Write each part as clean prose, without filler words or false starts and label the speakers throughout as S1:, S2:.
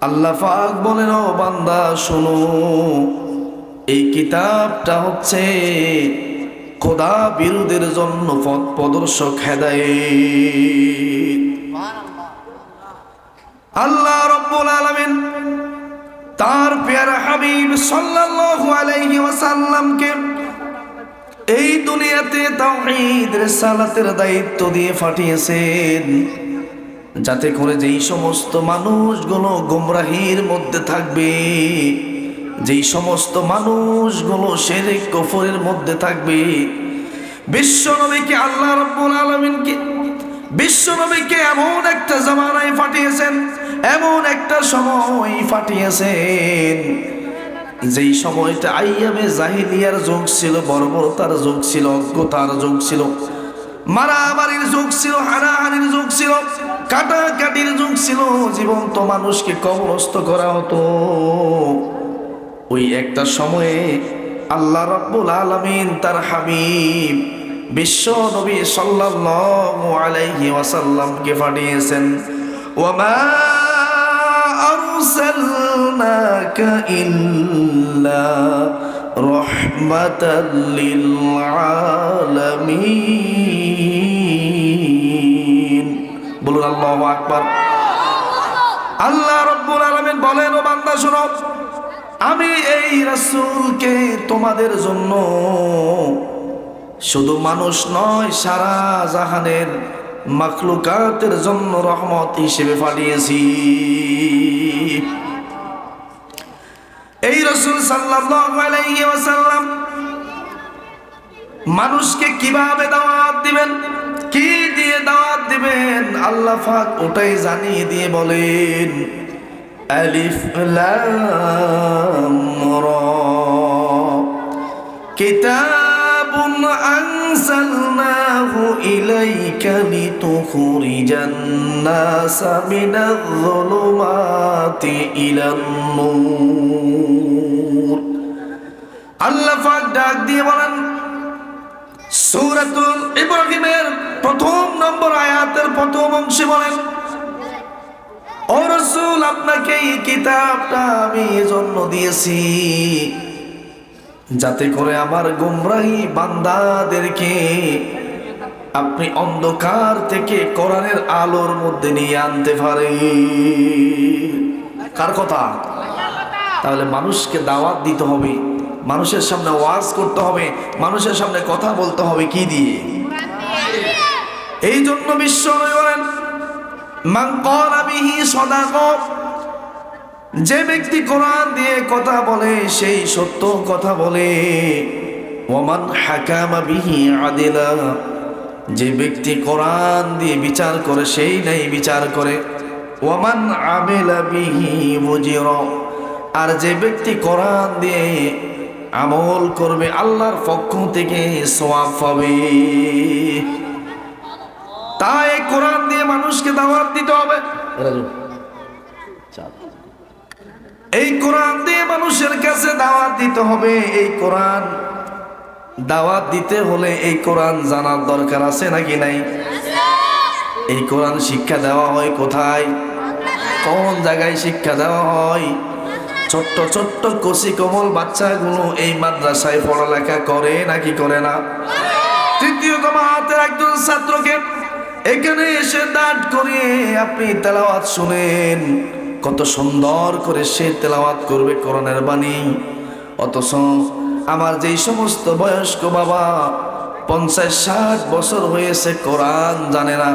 S1: আল্লাহ পাক বলেন, ও বান্দা শোনো, এই কিতাবটা হচ্ছে খোদা বিরোধের জন্য পথ প্রদর্শক হেদায়েত। আল্লাহ রাব্বুল আলামিন তার প্যারা হাবিব সাল্লাল্লাহু আলাইহি ওয়াসাল্লামকে এই দুনিয়াতে তাওহীদ রিসালাতের দায়িত্ব দিয়ে পাঠিয়েছেন, যাতে করে যেই সমস্ত মানুষগুলো গোমরাহির মধ্যে থাকবে, যেই সমস্ত মানুষগুলো শিরক কুফরের মধ্যে থাকবে, বিশ্বনবীকে আল্লাহ রাব্বুল আলামিনকে বিশ্বনবীকে এমন একটা জামানায় পাঠিয়েছেন, এমন একটা সময় পাঠিয়েছেন, যেই সময়টা আইয়ামে জাহিলিয়ার যুগ ছিল, বর্বরতার যুগ ছিল, অজ্ঞতার যুগ ছিল, মারামারির যুগ ছিল, হানাহানির যুগ ছিল, কাটাকাটির যুগ ছিল, জীবন্ত মানুষকে কবরস্থ করা হতো। ওই একটা সময়ে আল্লাহ রাব্বুল আলামিন তার হাবিব বিশ্ব নবী সাল্লাল্লাহু আলাইহি ওয়াসাল্লামকে পাঠিয়েছেন। ওয়ামা আরসালনাকা ইল্লা রাহমাতাল লিল আলামিন। বলুন আল্লাহু আকবার। আল্লাহ রাব্বুল আলামিন বলেন, ও বান্দা শোনো, আমি এই রাসূলকে তোমাদের জন্য শুধু মানুষ নয়, সারা জাহানের মাখলুকাতের জন্য রহমত হিসেবে পাঠিয়েছি। এই রাসূল সাল্লাল্লাহু আলাইহি ওয়াসাল্লাম মানুষকে কিভাবে দাওয়াত দিবেন, কি দিয়ে দাওয়াত দিবেন, আল্লাহ পাক ওটাই জানিয়ে দিয়ে বলেন, আলিফ লাম রা কিতাবুন আনজালনাহু ইলাইকা লিতুখরিজান নাসা মিনাজ যুলুমাতি ইলান নূর। আল্লাহ পাক ডাক দিয়ে বলেন সূরাতুল ইব্রাহিমের প্রথম নম্বর আয়াতের প্রথম অংশে বলেন, ও রাসূল, আপনাকে এই কিতাবটা আমি এজন্য দিয়েছি যাতে করে আমার গোমরাহী বান্দাদেরকে আপনি অন্ধকার থেকে কোরআনের আলোর মধ্যে নিয়ে আনতে পারেন। কার কথা? তাহলে মানুষকে দাওয়াত দিতে হবে, মানুষের সামনে ওয়াজ করতে হবে, মানুষের সামনে কথা বলতে হবে, কি দিয়ে? এই জন্য বিশ্ব নবী বলেন, মান ক্বালা বিহি সাদাকা, যে ব্যক্তি কোরআন দিয়ে কথা বলে সেই সত্য কথা বলে। ওয়ামান হাকামা বিহি আদিলা, যে ব্যক্তি কোরআন দিয়ে বিচার করে সেই নাই বিচার করে। ওয়ামান আমিলা বিহি মুজিরা, আর যে ব্যক্তি কোরআন দিয়ে আমল করবে আল্লাহর পক্ষ থেকে সওয়াব পাবে। তাই কোরআন দিয়ে মানুষকে দাওয়াত দিতে হবে, এই কোরআন দিয়ে মানুষের কাছে দাওয়াত দিতে হবে। এই কোরআন দাওয়াত দিতে হলে এই কোরআন জানার দরকার আছে নাকি নাই? এই কোরআন শিক্ষা দেওয়া হয় কোথায়, কোন জায়গায় শিক্ষা দেওয়া হয়? ছোট্ট ছোট্ট কচি কোমল বাচ্চাগুলো এই মাদ্রাসায় পড়ালেখা করে নাকি করে না? তৃতীয় জামাতের একজন ছাত্রকে এখানে এসে দাঁড় করিয়ে আপনি তেলাওয়াত শুনেন, কত সুন্দর করে সে তেলাওয়াত করবে কোরআনের বাণী। অথচ আমার যেই সমস্ত বয়স্ক বাবা 50-60 বছর হয়েছে কোরআন জানে না,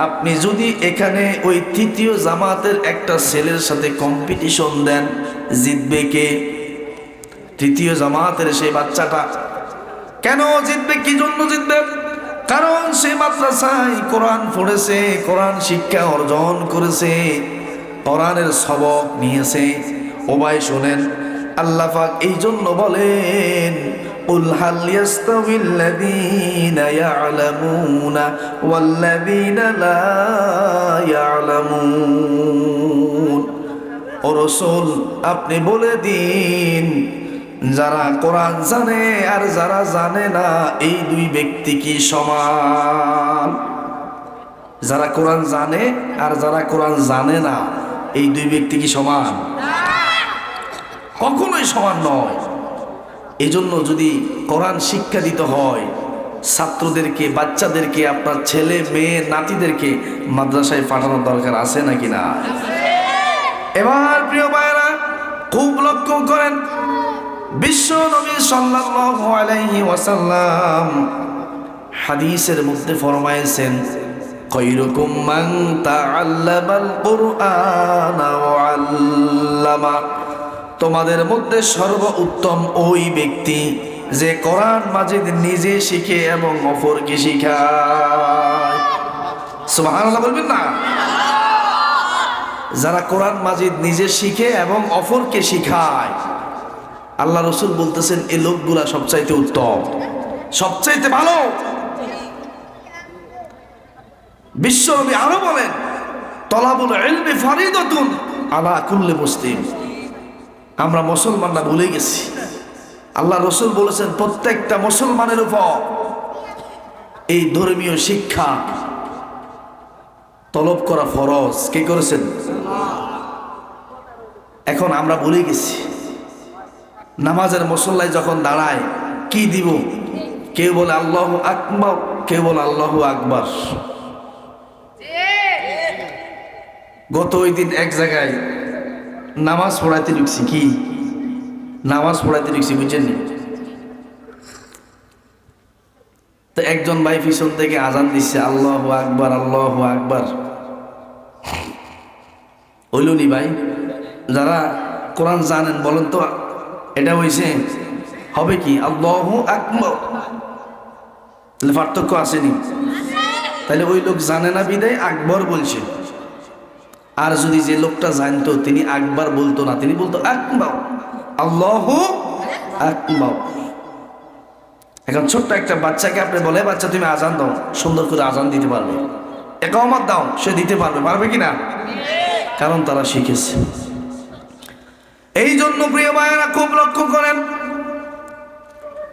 S1: আপনি যদি এখানে ওই তৃতীয় জামাতের একটা ছেলের সাথে কম্পিটিশন দেন, জিতবে কে? তৃতীয় জামাতের সেই বাচ্চাটা। কেন জিতবে? কি জন্য জিতবে? কারণ সে মাদ্রাসায় কোরআন পড়েছে, কোরআন শিক্ষা অর্জন করেছে, কোরআনের সবক নিয়েছে। ও ভাই শোনেন, আল্লাহ পাক এই জন্য বলেন, কুল হাল ইয়াস্তাবিল্লাযীনা ইয়ালামুনা ওয়াল্লাযীনা লা ইয়ালামুন। ও রাসূল, আপনি বলে দিন, যারা কোরআন জানে আর যারা জানে না, এই দুই ব্যক্তি কি সমান? যারা কোরআন জানে আর যারা কোরআন জানে না, এই দুই ব্যক্তি কি সমান? কখনোই সমান নয়। এজন্য যদি কোরআন শিক্ষা দিতে হয় ছাত্রদেরকে, বাচ্চাদেরকে, আপনার ছেলে মেয়ে নাতিদেরকে মাদ্রাসায় পাঠানোর দরকার আছে নাকি না? এবার প্রিয় ভাইরা খুব লক্ষ্য করেন, বিশ্ব নবী সাল্লাল্লাহু আলাইহি ওয়াসাল্লাম হাদিসের মধ্যে ফরমায়েছেন, খায়রুকুম মান তাআল্লামাল কুরআনা ওয়া আল্লামা, তোমাদের মধ্যে সর্বোত্তম ওই ব্যক্তি যে কোরআন মাজিদ নিজে শিখে এবং অপরকে শিখায়। সুবহানাল্লাহ বলবেন না? যারা কোরআন মাজিদ নিজে শিখে এবং অপরকে শিখায়, আল্লাহ রসুল বলতেছেন এই লোকগুলা সবচাইতে উত্তম, সবচাইতে ভালো। বিশ্বনবী আরো বলেন, তলাবুল ইলমি ফরিদাতুন আলা কুল্লি মুসলিম। আমরা মুসলমানরা ভুলে গেছি, আল্লাহ রসুল বলেছেন প্রত্যেকটা মুসলমানের উপর এই ধর্মীয় শিক্ষা তলব করা ফরজ। কে করেছেন? এখন আমরা ভুলে গেছি। নামাজের মুসল্লায় যখন দাঁড়ায় কি দিব? কেউ বলে আল্লাহু আকবার, কেউ বলে আল্লাহু আকবার। গত ওই দিন এক জায়গায় নামাজ পড়াইতে ঢুকছি, কি নামাজ পড়াইতে ঢুকছি বুঝছেন নি? তো একজন ভাই পিছন থেকে আজান দিচ্ছে আল্লাহু আকবার আল্লাহু আকবার। হইল নি ভাই? যারা কোরআন জানেন বলেন তো এটা হয়েছে? হবে কি আল্লাহু আকবার? তাহলে পার্থক্য আসেনি? তাহলে ওই লোক জানে না বিদায় আকবর বলছে। আর যদি যে লোকটা জানতো তিনি আকবার বলতো না, তিনি বলতো আকবার, আল্লাহু আকবার। এখন ছোট্ট একটা বাচ্চাকে আপনি বলে, বাচ্চা তুমি আজান দাও, সুন্দর করে আজান দিতে পারবে। ইকামত দাও, সে দিতে পারবে, পারবে কিনা? কারণ তারা শিখেছে। এই জন্য প্রিয় ভাইয়েরা খুব লক্ষ্য করেন,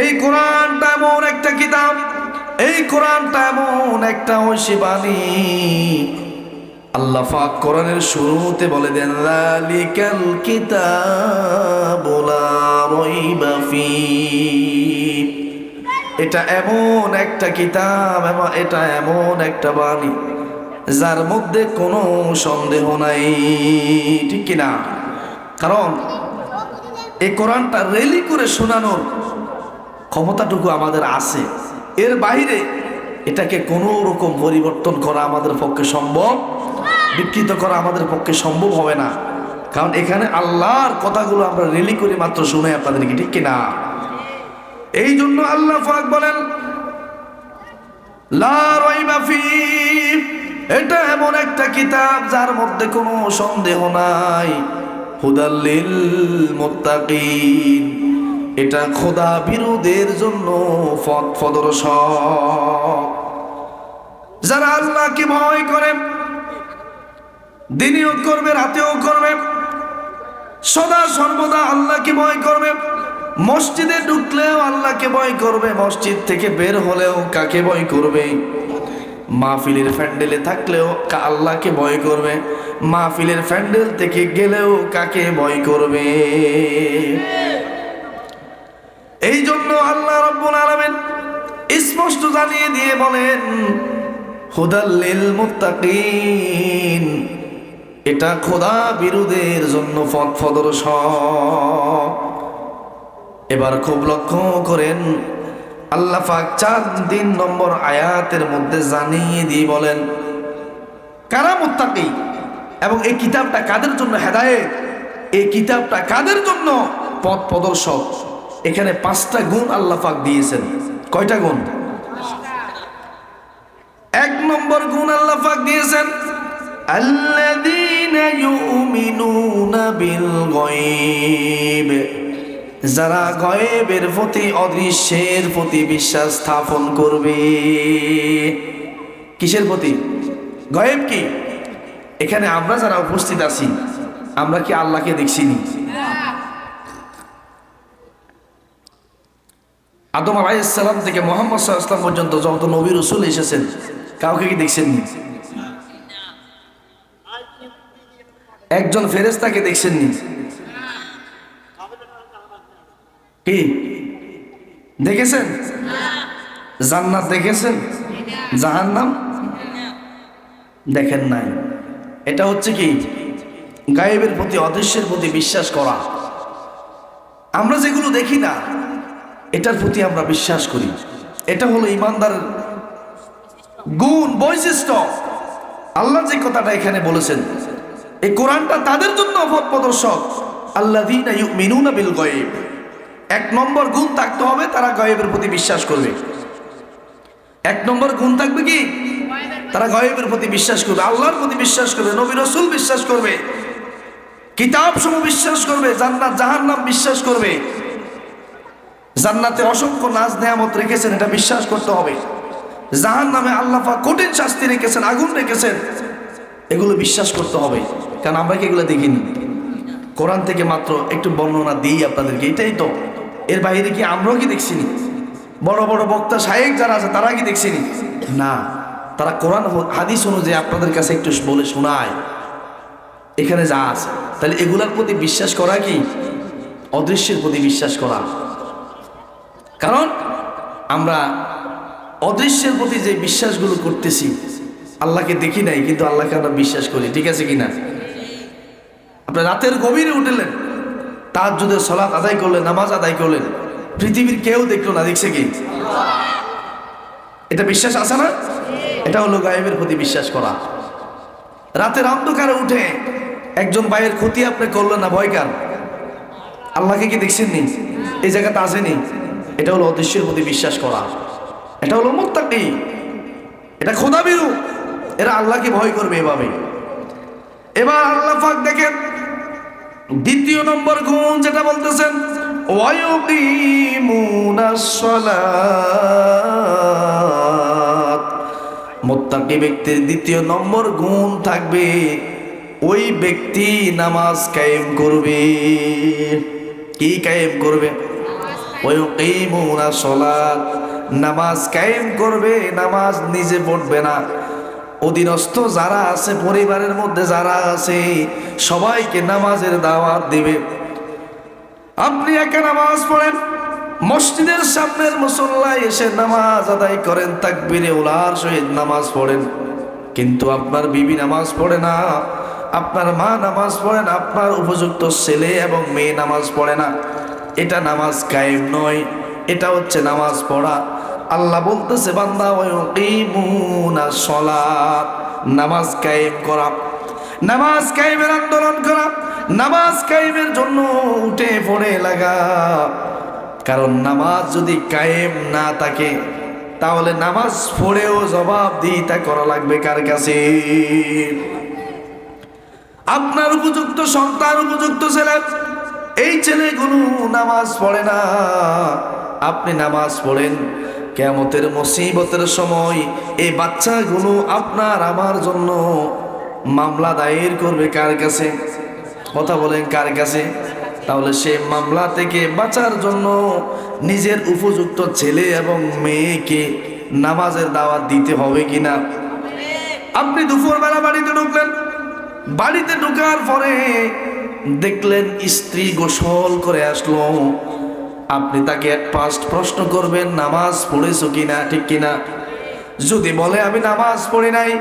S1: এই কোরআনটা এমন একটা কিতাব, এই কোরআনটা এমন একটা ঐশী বাণী। আল্লাহ পাক কোরআনের শুরুতে বলে দেন, যালিকাল কিতাবু লা রাইবা ফীহ। এটা এমন একটা কিতাব, এটা এমন একটা বাণী যার মধ্যে কোনো সন্দেহ নাই। ঠিক কিনা? কারণ এই কোরআনটা রেলি করে শোনানোর ক্ষমতাটুকু আমাদের আছে। এর বাইরে এটাকে কোনো রকম পরিবর্তন করা আমাদের পক্ষে সম্ভব, বিকৃত করা আমাদের পক্ষে সম্ভব হবে না। কারণ এখানে আল্লাহর কথাগুলো আমরা রেলি করে মাত্র শুনে আপনাদেরকে। ঠিক কিনা? এই জন্য আল্লাহ পাক বলেন লা রাইবা ফীহ, এটা এমন একটা কিতাব যার মধ্যে কোনো সন্দেহ নাই। হুদাল লিল মুত্তাকিন, এটা খোদা বিরোধীদের জন্য পথ প্রদর্শক। যারা আল্লাহকে ভয় করে, দিনেও করবে রাতেও করবে, সদা সর্বদা আল্লাহকে ভয় করবে, মসজিদে ঢুকলেও আল্লাহকে ভয় করবে, মসজিদ থেকে বের হলেও কাকে ভয় করবে, মাহফিলের প্যান্ডেলে থাকলেও আল্লাহকে ভয় করবে, মাহফিলের প্যান্ডেল থেকে গেলেও কাকে ভয় করবে। এই জন্য আল্লাহ রাব্বুল আলামিন স্পষ্ট জানিয়ে দিয়ে বলেন হুদাল লিল মুত্তাকিন, এটা খোদা বিরোধীদের জন্য পথ প্রদর্শক। এবার খুব লক্ষ্য করেন, আল্লাহ পাক 4 নম্বর আয়াতের মধ্যে জানিয়ে দিয়ে বলেন কারা মুত্তাকি এবং এই কিতাবটা কাদের জন্য হেদায়েত, এই কিতাবটা কাদের জন্য পথ প্রদর্শক। এখানে 5টা গুণ আল্লাহ পাক দিয়েছেন। কয়টা গুণ? 1 নম্বর গুণ আল্লাহ পাক দিয়েছেন আল্লাযীনা ইউমিনুনা বিল গায়ব, যারা গায়েবের প্রতি, অদৃশ্যের প্রতি বিশ্বাস স্থাপন করবে। কিসের প্রতি? গায়েব কি? এখানে আমরা যারা উপস্থিত আছি, আমরা কি আল্লাহকে দেখছি নি? আদম আলাইহিস সালাম থেকে মুহাম্মদ সাল্লাল্লাহু আলাইহি ওয়াসাল্লাম পর্যন্ত যত নবী রাসূল এসেছেন, কাউকে কি দেখছেন নি? একজন ফেরেশতাকে দেখছেননি? কি দেখেছেন? জান্নাত দেখেছেন? জাহান্নাম দেখেন নাই। এটা হচ্ছে কি গায়েবের প্রতি, অদৃশ্যের প্রতি বিশ্বাস করা। আমরা যেগুলো দেখি না এটার প্রতি আমরা বিশ্বাস করি। এটা হলো ইমানদারের গুণ, বৈশিষ্ট্য। আল্লাহ যে কথাটা এখানে বলেছেন, এই কোরআনটা তাদের জন্য পথ প্রদর্শক, আল্লাযীনা ইউমিনুনা বিল গায়ব। এক নম্বর গুণ থাকতে হবে, তারা গায়েবের প্রতি বিশ্বাস করবে। এক নম্বর গুণ থাকবে কি? তারা গায়েবের প্রতি বিশ্বাস করবে, আল্লাহর প্রতি বিশ্বাস করবে, নবী রাসূল বিশ্বাস করবে, কিতাব সমূহ বিশ্বাস করবে, জান্নাত জাহান্নাম বিশ্বাস করবে, জান্নাতে অসংখ্য নাজ নেয়ামত রেখেছেন এটা বিশ্বাস করতে হবে, জাহান্নামে আল্লাহ পাক কঠিন শাস্তি রেখেছেন, আগুন রেখেছেন, এগুলো বিশ্বাস করতে হবে। কারণ আমরা কি এগুলো দেখিনি? কোরআন থেকে মাত্র একটু বর্ণনা দিই আপনাদেরকে, এটাই তো। এর বাইরে কি আমরাও কি দেখছিনি? বড় বড় বক্তা শায়েখ যারা আছে তারা কি দেখছিনি? না, তারা কোরআন হাদিস অনুযায়ী আপনাদের কাছে একটু বলে শোনায় এখানে যা আছে। তাহলে এগুলার প্রতি বিশ্বাস করা কি অদৃশ্যের প্রতি বিশ্বাস করা। কারণ আমরা অদৃশ্যের প্রতি যে বিশ্বাসগুলো করতেছি, আল্লাহকে দেখি নাই কিন্তু আল্লাহকে আমরা বিশ্বাস করি, ঠিক আছে কিনা? আপনি রাতের গভীরে উঠলেন, তাহাজ্জুদের সালাত আদায় করলেন, নামাজ আদায় করলেন, পৃথিবীর কেউ দেখলো না, দেখছে কি? এটা বিশ্বাস আছে না? এটা হলো গায়েবের প্রতি বিশ্বাস করা। রাতের অন্ধকারে উঠে একজন ভাইয়ের ক্ষতি আপনি করলেন না, ভয় কার? আল্লাহকে কি দেখছেন নি? এই জায়গাটা আসেনি? এটা হলো অদৃশ্যের প্রতি বিশ্বাস করা। এটা হলো মুত্তাকি, এটা খোদাভীরু, এরা আল্লাহকে ভয় করবে এভাবে। এবার আল্লাহ পাক দেখেন দ্বিতীয় নম্বর গুণ যেটা বলতেছেন, ওয়ায়ুকিমুনাস সালাত। মুত্তাকি ব্যক্তির দ্বিতীয় নম্বর গুণ থাকবে, ওই ব্যক্তি নামাজ কায়েম করবে। কি কায়েম করবে? ওয়ায়ুকিমুনাস সালাত, নামাজ কায়েম করবে, নামাজ নিজে পড়বে না, অধীনস্থ যারা আছে, পরিবারের মধ্যে যারা আছে সবাইকে নামাজের দাওয়াত দিবে। আপনি একা নামাজ পড়েন, মসজিদের সামনের মুসল্লায় এসে নামাজ আদায় করেন, তাকবীরে উলার সহিত নামাজ পড়েন, কিন্তু আপনার বিবি নামাজ পড়ে না, আপনার মা নামাজ পড়ে না, আপনার উপযুক্ত ছেলে এবং মেয়ে নামাজ পড়ে না, এটা নামাজ কায়েম নয়, এটা হচ্ছে নামাজ পড়া। আল্লাহ বলতেছে বান্দা ওয়ায়ুকিমুনাস সালাত, নামাজ কায়েম করা, নামাজ কায়েমের আন্দোলন করা, নামাজ কায়েমের জন্য উঠে পড়ে লাগা। কারণ নামাজ যদি কায়েম না থাকে তাহলে নামাজ পড়েও জবাবদিহিতা করা লাগবে কার কাছে? আপনার উপযুক্ত সন্তান, উপযুক্ত ছেলে, এই ছেলেগুলো নামাজ পড়ে না, আপনি নামাজ পড়েন, কিয়ামতের মুসিবতের সময় এই বাচ্চাগুলো আপনার আমার জন্য মামলা দায়ের করবে কার কাছে? কথা বলেন, কার কাছে? তাহলে সে মামলা থেকে বাঁচার জন্য নিজের উপযুক্ত ছেলে এবং মেয়েকে নামাজের দাওয়াত দিতে হবে কিনা? আপনি দুপুরবেলা বাড়িতে ঢুকলেন, বাড়িতে ঢোকার পরে দেখলেন স্ত্রী গোসল করে আসলো, আপনি তাকে ফার্স্ট প্রশ্ন করবেন নামাজ পড়েছো কিনা, ঠিক কিনা? যদি বলে আমি নামাজ পড়ি নাই,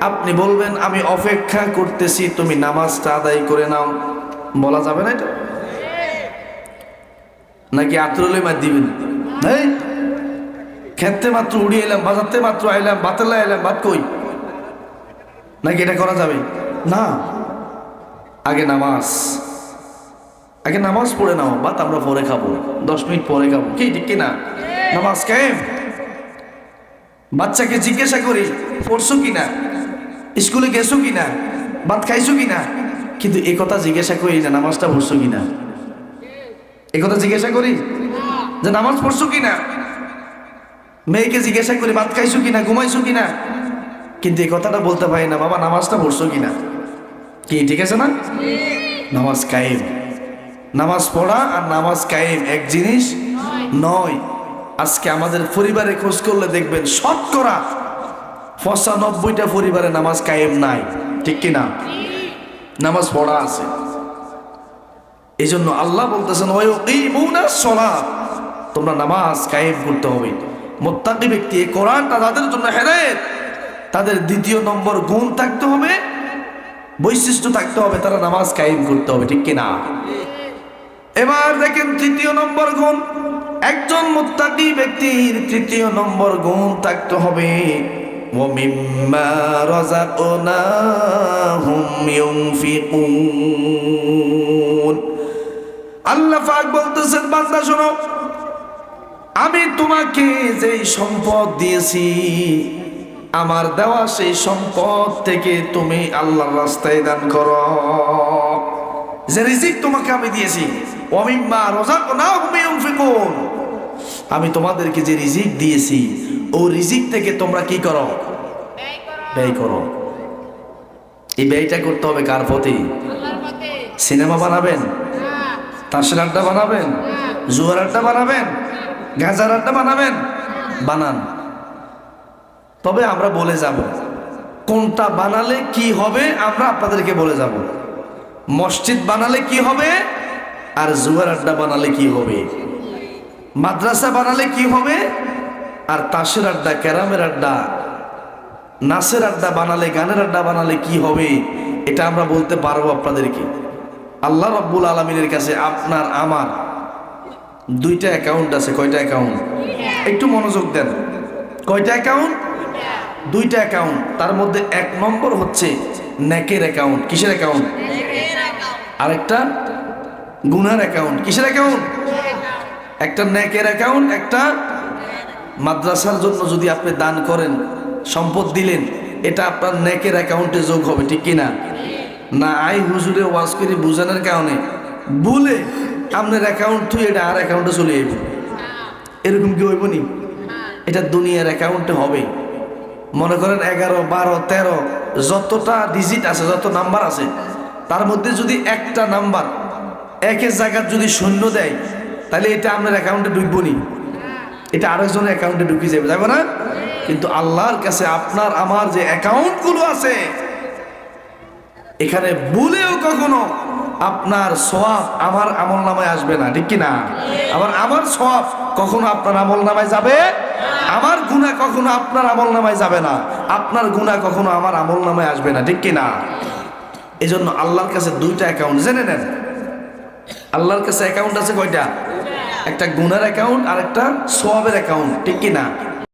S1: আপনি বলবেন আমি অপেক্ষা করতেছি, তুমি নামাজটা আদায় করে নাও। বলা যাবে না এটা? নাকি আত্রলে মার দিবেন? এই খেতে মাত্র উড়িয়ে এলাম, বাজাতে মাত্র আইলাম, বাতেলা এলাম, বাদ কই? নাকি এটা করা যাবে না? আগে নামাজ, আগে নামাজ পড়ে নাও, বাত আমরা পরে খাবো, 10 মিনিট পরে খাবো, কি ঠিক কিনা? নামাজ কায়েম। বাচ্চাকে জিজ্ঞাসা করি পড়ছো কিনা, স্কুলে গেছো কিনা, ভাত খাইছো কিনা, কিন্তু এই কথা জিজ্ঞাসা করি না নামাজটা পড়ছো কিনা। এই কথা জিজ্ঞাসা করি যে নামাজ পড়ছো কিনা। মেয়েকে জিজ্ঞাসা করি ভাত খাইছো কিনা, ঘুমাইছো কিনা, কিন্তু এই কথাটা বলতে পারি না বাবা নামাজটা পড়ছো কিনা। কি ঠিক আছে না? নামাজ কায়েম। নামাজ পড়া আর নামাজ কায়েম এক জিনিস নয়। আজকে আমাদের পরিবারে খোঁজ করলে দেখবেন শতকরা 95টা পরিবারে নামাজ কায়েম নাই, ঠিক কিনা? নামাজ পড়া আছে। এই জন্য আল্লাহ বলতেছেন ওয়ায়ুকিমুনাস সালাত, তোমরা নামাজ কায়েম করতে হবে। মুত্তাকি ব্যক্তি, এই কোরআনটা তাদের জন্য হেদায়েত। তাদের দ্বিতীয় নম্বর গুণ থাকতে হবে, বৈশিষ্ট্য থাকতে হবে, তারা নামাজ কায়েম করতে হবে, ঠিক কিনা? এবার দেখেন তৃতীয় নম্বর গুণ, একজন মুত্তাকি ব্যক্তির তৃতীয় নম্বর গুণ থাকতে হবে ওয়ামিম্মা রাযাকনাহুম ইউনফিকুন। আল্লাহ পাক বলতেছেন, বান্দা শোনো, আমি তোমাকে যেই সম্পদ দিয়েছি, আমার দেওয়া সেই সম্পদ থেকে তুমি আল্লাহর রাস্তায় দান করো। যে রিজিক তোমাকে আমি দিয়েছি, ওয়ামিম্মা রাযাকনাহুম ইউনফিকুন, আমি তোমাদেরকে যে রিজিক দিয়েছি ও রিজিক থেকে তোমরা কি করো? ব্যয় করো। এই ব্যয়টা করতে হবে কার প্রতি? সিনেমা বানাবেন, তাসের আড্ডা বানাবেন, জুয়ার আড্ডা বানাবেন, গাঁজার আড্ডা বানাবেন, বানান। তবে আমরা বলে যাব কোনটা বানালে কি হবে, আমরা আপনাদেরকে বলে যাব। মসজিদ বানালে কি হবে, আর জুয়ার আড্ডা বানালে কি হবে, মাদ্রাসা বানালে কি হবে, আর তাসের আড্ডা, ক্যারামের আড্ডা, নাচের আড্ডা বানালে, গানের আড্ডা বানালে কি হবে, এটা আমরা বলতে পারবো আপনাদেরকে। আল্লাহ রাব্বুল আলামিনের কাছে আপনার আমার দুইটা অ্যাকাউন্ট আছে। কয়টা অ্যাকাউন্ট? একটু মনোযোগ দেন। কয়টা অ্যাকাউন্ট? দুইটা অ্যাকাউন্ট। তার মধ্যে এক নম্বর হচ্ছে নেকের অ্যাকাউন্ট। কিসের অ্যাকাউন্ট? আরেকটা গুনার অ্যাকাউন্ট। কিসের অ্যাকাউন্ট? একটা নেকের অ্যাকাউন্ট, একটা মাদ্রাসার জন্য যদি আপনি দান করেন, সম্পদ দিলেন, এটা আপনার নেকের অ্যাকাউন্টে যোগ হবে, ঠিক কিনা? না আই হুজুরে ওয়াজ করে বুঝানোর কারণে ভুলে আপনার অ্যাকাউন্ট থুই এটা আর অ্যাকাউন্টে চলে যাবে, এরকম কি হইব নি? এটা দুনিয়ার অ্যাকাউন্টে হবে। মনে করেন 11, 12, 13 যতটা ডিজিট আছে, যত নাম্বার আছে, তার মধ্যে যদি একটা নাম্বার একের জায়গায় যদি শূন্য দেয়, তাহলে এটা আপনার অ্যাকাউন্টে ঢুকবো নি, এটা আরেকজনের অ্যাকাউন্টে ঢুকে যাবে, যাবে না? কিন্তু আল্লাহর কাছে আপনার আমার যে অ্যাকাউন্টগুলো আছে, এখানে ভুলেও কখনো আপনার সওয়াব আমার আমলনামায় আসবে না, ঠিক কি না? আমার সওয়াব কখনো আপনার আমলনামায় যাবে, আমার গুনাহ কখনো আপনার আমলনামায় যাবে না, আপনার গুনাহ কখনো আমার আমলনামায় আসবে না, ঠিক কি না? এই জন্য আল্লাহর কাছে দুইটা অ্যাকাউন্ট, জেনে নেন। আল্লাহর কাছে অ্যাকাউন্ট আছে কয়টা? একটা গুনার অ্যাকাউন্ট আর একটা সওয়াবের অ্যাকাউন্ট, ঠিক কি না?